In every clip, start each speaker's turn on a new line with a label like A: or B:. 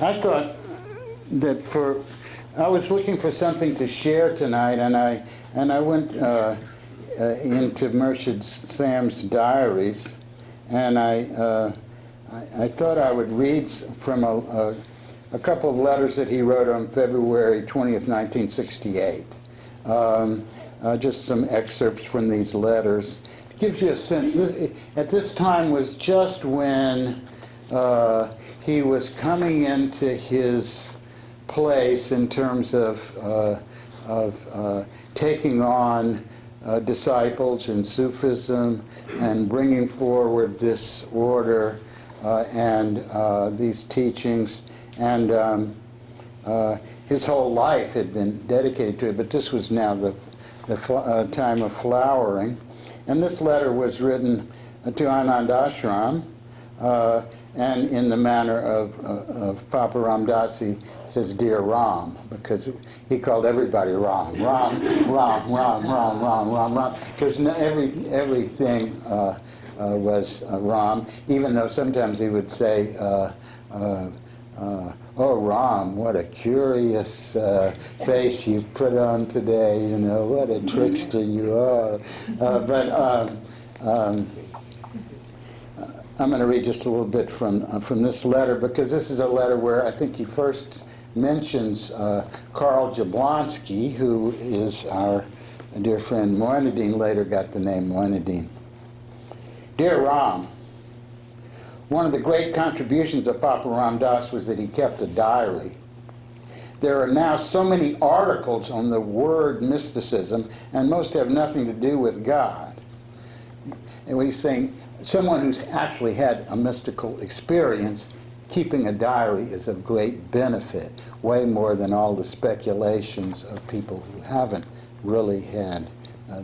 A: I thought that I was looking for something to share tonight, and I went into Murshid Sam's diaries, and I thought I would read from a couple of letters that he wrote on February 20th, 1968. Just some excerpts from these letters. It gives you a sense. At this time was just when he was coming into his place in terms of taking on disciples in Sufism and bringing forward this order and these teachings, and his whole life had been dedicated to it, but this was now the time of flowering. And this letter was written to Anand Ashram, and in the manner of Papa Ram Das, he says, "Dear Ram," because he called everybody Ram, because everything was Ram, even though sometimes he would say, "Oh, Ram, what a curious face you've put on today, you know, what a trickster you are." I'm going to read just a little bit from this letter, because this is a letter where I think he first mentions Karl Jablonski, who is our dear friend Moineddin, later got the name Moineddin. Dear Ram, one of the great contributions of Papa Ram Das was that he kept a diary. There are now so many articles on the word mysticism, and most have nothing to do with God. And he's saying someone who's actually had a mystical experience, keeping a diary is of great benefit, way more than all the speculations of people who haven't really had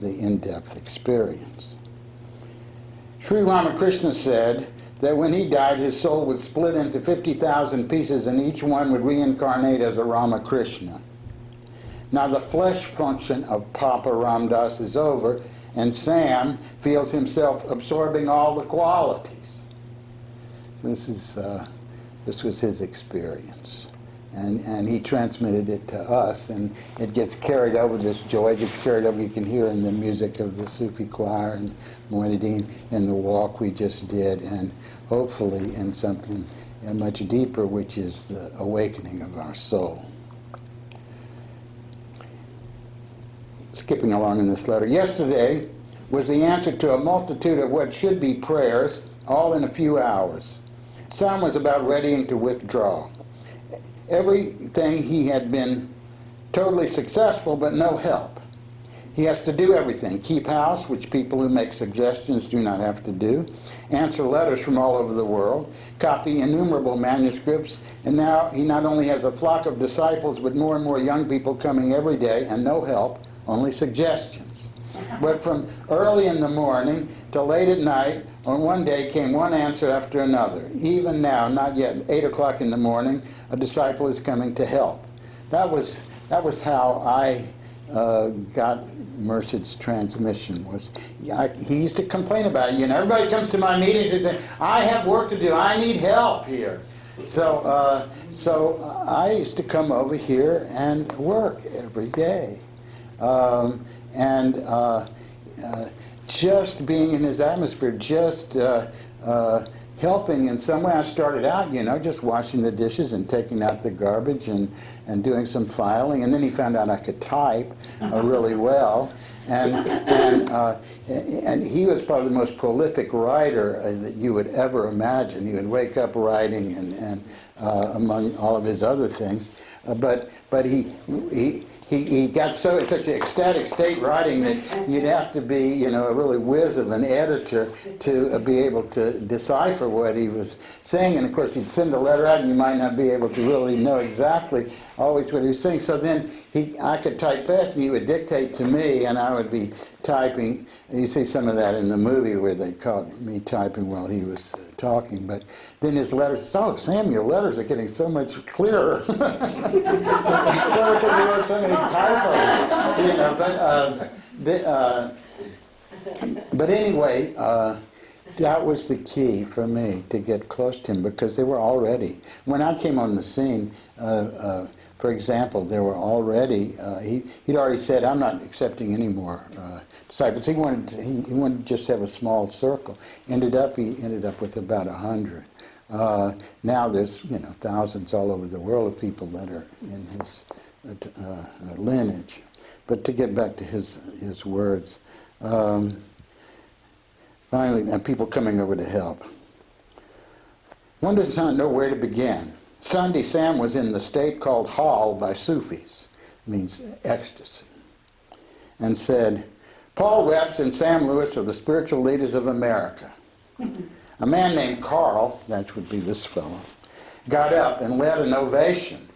A: the in-depth experience. Sri Ramakrishna said that when he died, his soul would split into 50,000 pieces, and each one would reincarnate as a Ramakrishna. Now the flesh function of Papa Ram Das is over, and Sam feels himself absorbing all the qualities. This was his experience, and he transmitted it to us, and it gets carried over. This joy gets carried over. You can hear in the music of the Sufi choir and Moineddin in the walk we just did, and hopefully in something much deeper, which is the awakening of our soul. Skipping along in this letter. Yesterday was the answer to a multitude of what should be prayers, all in a few hours. Sam was about readying to withdraw. Everything he had been totally successful, but no help. He has to do everything. Keep house, which people who make suggestions do not have to do. Answer letters from all over the world. Copy innumerable manuscripts. And now he not only has a flock of disciples, but more and more young people coming every day, and no help, only suggestions. But from early in the morning till late at night, on one day came one answer after another. Even now, not yet 8 o'clock in the morning, a disciple is coming to help. That was how I got Murshid's transmission. He used to complain about it. You know, everybody comes to my meetings and says, "I have work to do. I need help here." So I used to come over here and work every day. Just being in his atmosphere, just helping in some way. I started out, you know, just washing the dishes and taking out the garbage and doing some filing, and then he found out I could type really well, and he was probably the most prolific writer that you would ever imagine. He would wake up writing, and among all of his other things, but he got such an ecstatic state writing that you'd have to be, you know, a really whiz of an editor to be able to decipher what he was saying. And of course, he'd send a letter out, and you might not be able to really know exactly always what he was saying. So then I could type fast, and he would dictate to me, and I would be typing. And you see some of that in the movie where they caught me typing while he was talking. But then his letters, "Oh, Sam, your letters are getting so much clearer." Well, because he wrote so many typos, you know. But anyway, that was the key for me to get close to him, because they were already, when I came on the scene, for example, there were already, he'd already said, I'm not accepting any more disciples. He wanted to just have a small circle. He ended up with about 100. Now there's thousands all over the world of people that are in his lineage. But to get back to his words, finally, and people coming over to help. One does not know where to begin. Sunday, Sam was in the state called Hall by Sufis, means ecstasy, and said, Paul Webs and Sam Lewis are the spiritual leaders of America. A man named Carl, that would be this fellow, got up and led an ovation.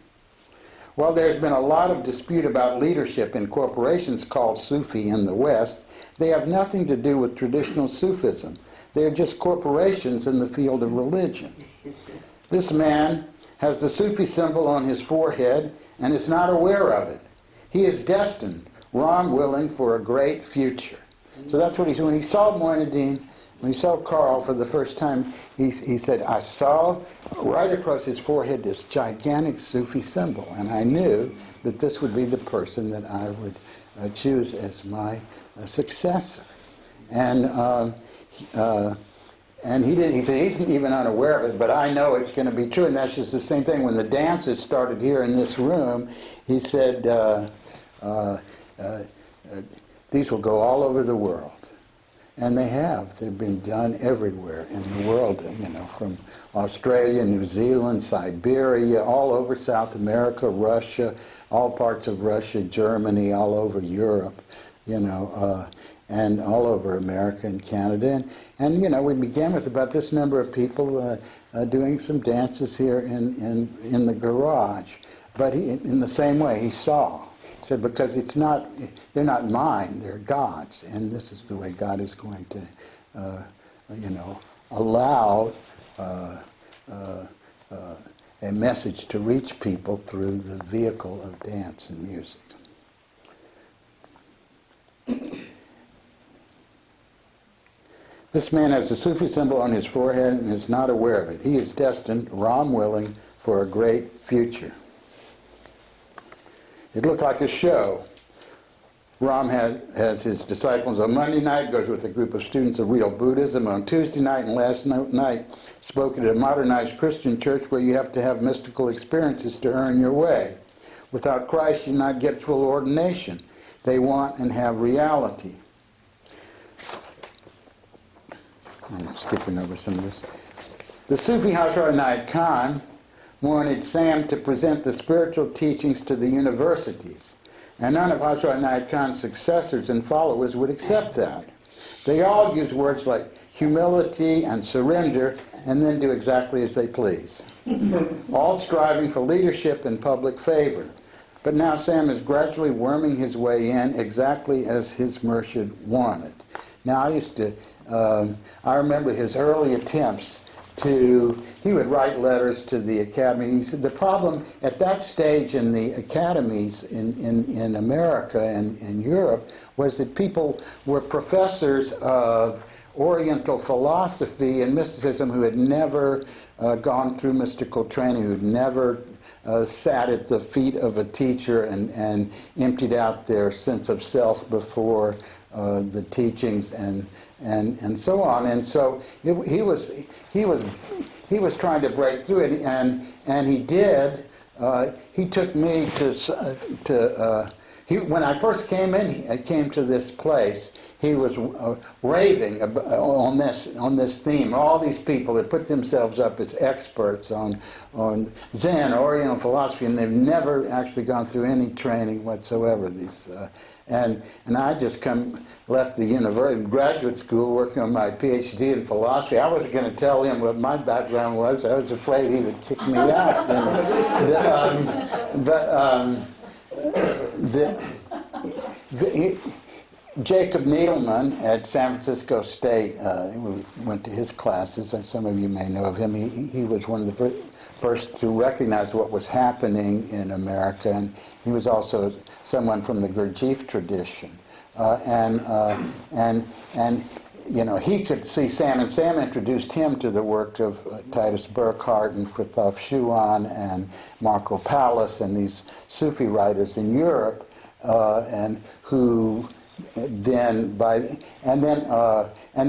A: Well, there's been a lot of dispute about leadership in corporations called Sufi in the West. They have nothing to do with traditional Sufism. They are just corporations in the field of religion. This man has the Sufi symbol on his forehead and is not aware of it. He is destined, wrong willing, for a great future. So that's what he said. When he saw Moineddin, when he saw Carl for the first time, he said, I saw right across his forehead this gigantic Sufi symbol, and I knew that this would be the person that I would choose as my successor. And he didn't. He said he's even unaware of it, but I know it's going to be true. And that's just the same thing. When the dances started here in this room, he said, these will go all over the world. And they have. They've been done everywhere in the world, from Australia, New Zealand, Siberia, all over South America, Russia, all parts of Russia, Germany, all over Europe, and all over America and Canada. And we began with about this number of people doing some dances here in the garage. But in the same way, he saw. He said, because they're not mine, they're God's. And this is the way God is going to, allow a message to reach people through the vehicle of dance and music. This man has a Sufi symbol on his forehead and is not aware of it. He is destined, Ram willing, for a great future. It looked like a show. Ram has his disciples on Monday night, goes with a group of students of real Buddhism on Tuesday night, and last night spoke at a modernized Christian church where you have to have mystical experiences to earn your way. Without Christ, you not get full ordination. They want and have reality. I'm skipping over some of this. The Sufi Hazrat Inayat Khan wanted Sam to present the spiritual teachings to the universities, and none of Hazrat Inayat Khan's successors and followers would accept that. They all use words like humility and surrender, and then do exactly as they please, all striving for leadership and public favor. But now Sam is gradually worming his way in exactly as his Murshid wanted. Now I remember his early attempts he would write letters to the academy. He said the problem at that stage in the academies in America and in Europe was that people were professors of Oriental philosophy and mysticism who had never gone through mystical training, who'd never sat at the feet of a teacher and emptied out their sense of self before the teachings and so on. And so he was trying to break through it, and he did. He took me when I first came in. I came to this place. He was raving on this theme. All these people that put themselves up as experts on Zen, Oriental philosophy, and they've never actually gone through any training whatsoever. And I just left the university, graduate school, working on my PhD in philosophy. I wasn't going to tell him what my background was. I was afraid he would kick me out. Jacob Needleman at San Francisco State, we went to his classes, and some of you may know of him. He was one of the first to recognize what was happening in America, and he was also someone from the Gurdjieff tradition. And he could see Sam, and Sam introduced him to the work of Titus Burckhardt and Frithjof Schuon and Marco Pallas and these Sufi writers in Europe, and who then and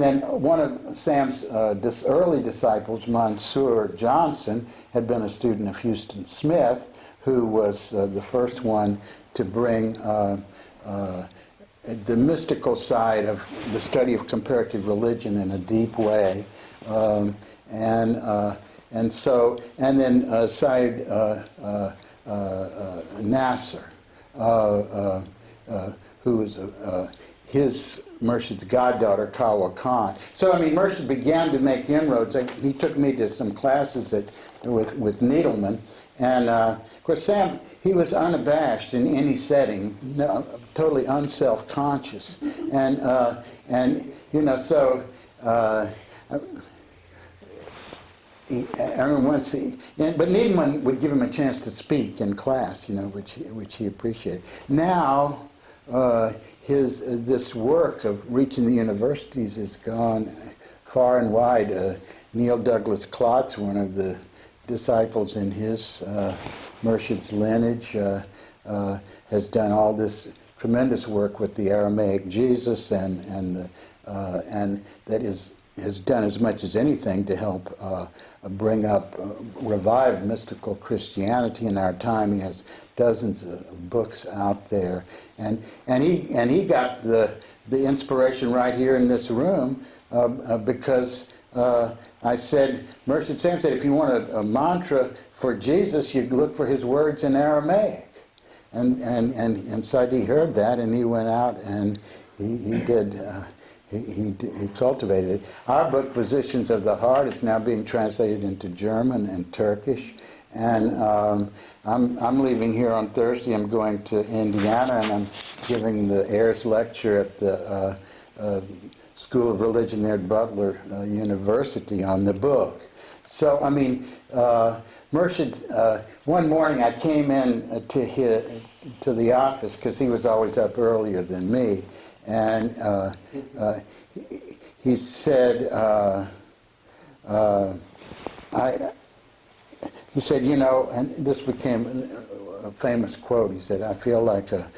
A: then one of Sam's early disciples, Mansour Johnson, had been a student of Houston Smith, who was the first one to bring the mystical side of the study of comparative religion in a deep way, and then Syed Nasser, who was his Murshid's goddaughter, Kawa Khan. So Murshid began to make inroads. He took me to some classes with Needleman, and of course Sam, he was unabashed in any setting, totally unself-conscious, and so I remember once but Needleman would give him a chance to speak in class, which he appreciated. Now this work of reaching the universities has gone far and wide. Neil Douglas Klotz, one of the disciples in his Murshid's lineage, has done all this tremendous work with the Aramaic Jesus, and that has done as much as anything to help bring up, revive mystical Christianity in our time. He has dozens of books out there, and he got the inspiration right here in this room because I said, Murshid Sam said, if you want a mantra for Jesus, you look for his words in Aramaic. And Sadi heard that, and he went out and he cultivated it. Our book, Physicians of the Heart, is now being translated into German and Turkish. And I'm leaving here on Thursday. I'm going to Indiana, and I'm giving the Ayers lecture at the School of Religion there at Butler University on the book. So, Murshid, one morning I came in to the office because he was always up earlier than me, and he said, and this became a famous quote. He said, "I feel like a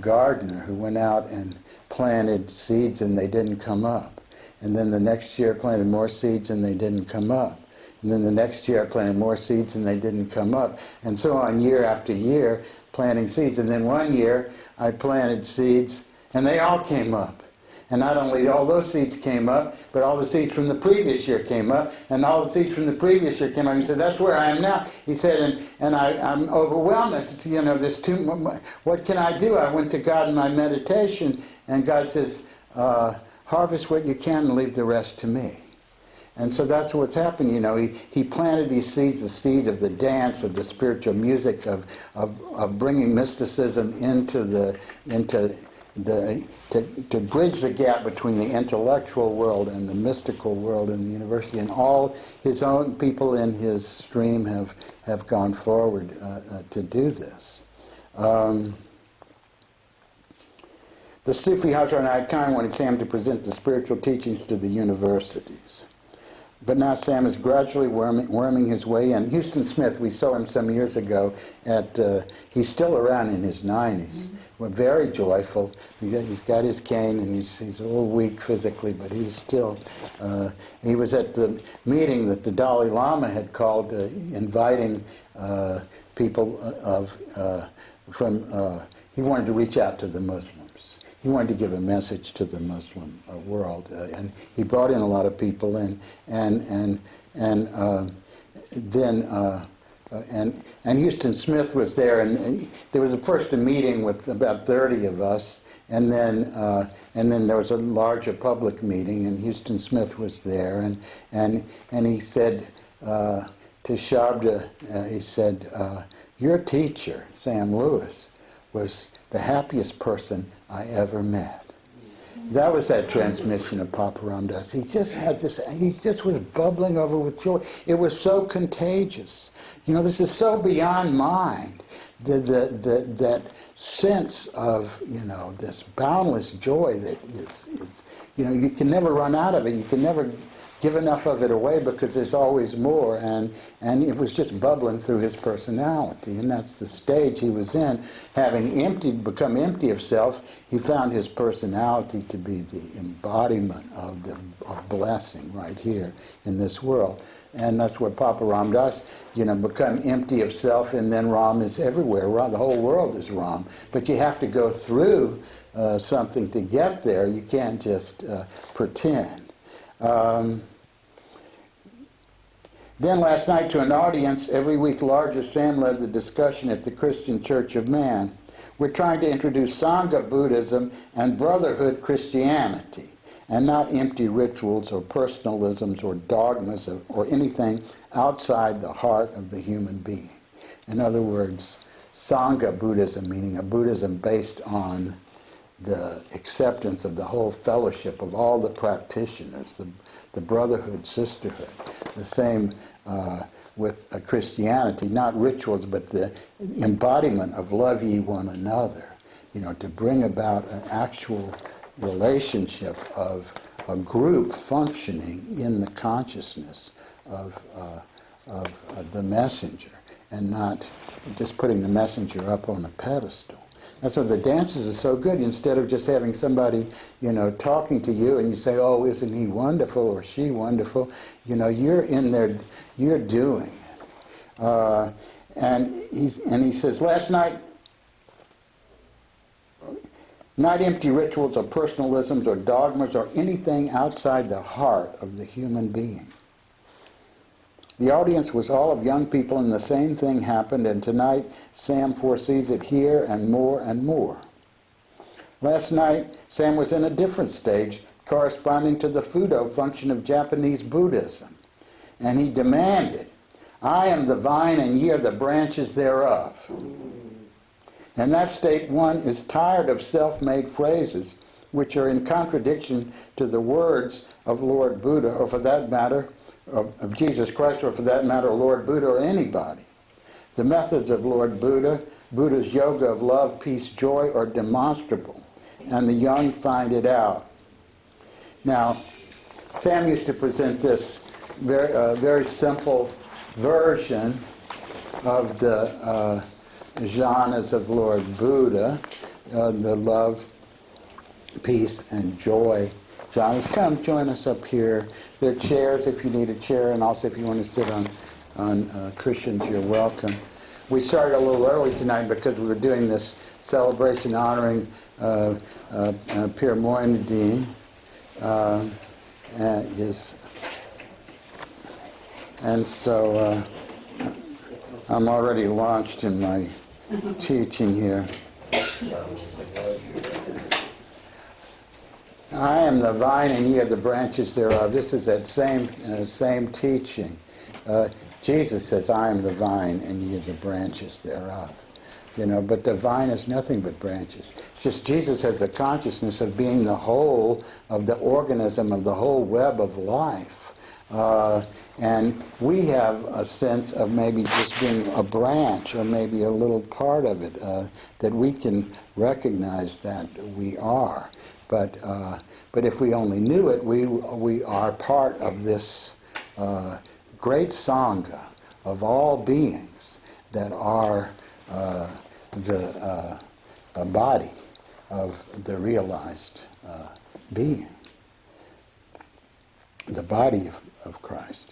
A: gardener who went out and planted seeds and they didn't come up. And then the next year I planted more seeds and they didn't come up. And then the next year I planted more seeds and they didn't come up. And so on, year after year, planting seeds. And then one year I planted seeds and they all came up. And not only all those seeds came up, but all the seeds from the previous year came up, and all the seeds from the previous year came up." He said, "That's where I am now." He said, and I'm overwhelmed. I said, there's too much. What can I do? I went to God in my meditation, and God says, harvest what you can and leave the rest to me. And so that's what's happened. He planted these seeds, the seed of the dance, of the spiritual music, of bringing mysticism to bridge the gap between the intellectual world and the mystical world in the university. And all his own people in his stream have gone forward to do this. The Sufi Hazrat Khan wanted Sam to present the spiritual teachings to the universities. But now Sam is gradually worming his way in. Houston Smith, we saw him some years ago he's still around in his 90s. Mm-hmm. We're very joyful. He's got his cane, and he's a little weak physically, but he's still... he was at the meeting that the Dalai Lama had called, inviting people he wanted to reach out to the Muslims. He wanted to give a message to the Muslim world, and he brought in a lot of people, and Houston Smith was there, and there was first a meeting with about 30 of us, and then there was a larger public meeting, and Houston Smith was there, and he said to Shabda, he said, "Your teacher, Sam Lewis, was the happiest person I ever met." That was that transmission of Papa Ram Dass. He just had this, he just was bubbling over with joy. It was so contagious. This is so beyond mind. That sense of, this boundless joy that is you can never run out of it. You can never give enough of it away because there's always more. And it was just bubbling through his personality. And that's the stage he was in. Having become empty of self, he found his personality to be the embodiment of blessing right here in this world. And that's where Papa Ram Das, become empty of self, and then Ram is everywhere. The whole world is Ram. But you have to go through something to get there. You can't just pretend. Then last night, to an audience every week larger, Sam led the discussion at the Christian Church of Man. We're trying to introduce Sangha Buddhism and brotherhood Christianity, and not empty rituals or personalisms or dogmas or anything outside the heart of the human being. In other words, Sangha Buddhism, meaning a Buddhism based on the acceptance of the whole fellowship of all the practitioners, the brotherhood, sisterhood. The same with Christianity, not rituals, but the embodiment of love ye one another, to bring about an actual relationship of a group functioning in the consciousness of the messenger, and not just putting the messenger up on a pedestal. That's why the dances are so good. Instead of just having somebody, talking to you and you say, oh, isn't he wonderful or she wonderful? You're in there, you're doing it. And he says, last night, not empty rituals or personalisms or dogmas or anything outside the heart of the human being. The audience was all of young people, and the same thing happened, and tonight Sam foresees it here and more and more. Last night, Sam was in a different stage, corresponding to the Fudo function of Japanese Buddhism, and he demanded, I am the vine and ye are the branches thereof. In that state, one is tired of self-made phrases which are in contradiction to the words of Lord Buddha, or for that matter, of Jesus Christ, or for that matter, Lord Buddha or anybody. The methods of Lord Buddha, Buddha's yoga of love, peace, joy, are demonstrable, and the young find it out. Now, Sam used to present this very simple version of the jhanas of Lord Buddha, the love, peace, and joy jhanas. Come join us up here. There are chairs if you need a chair, and also if you want to sit on cushions, you're welcome. We started a little early tonight because we were doing this celebration honoring Pir Moineddin, and so I'm already launched in my teaching here. I am the vine and ye are the branches thereof. This is that same teaching. Jesus says, I am the vine and ye are the branches thereof. But the vine is nothing but branches. It's just Jesus has the consciousness of being the whole of the organism of the whole web of life. And we have a sense of maybe just being a branch or maybe a little part of it, that we can recognize that we are. But if we only knew it, we are part of this great Sangha of all beings that are the body of the realized being, the body of Christ.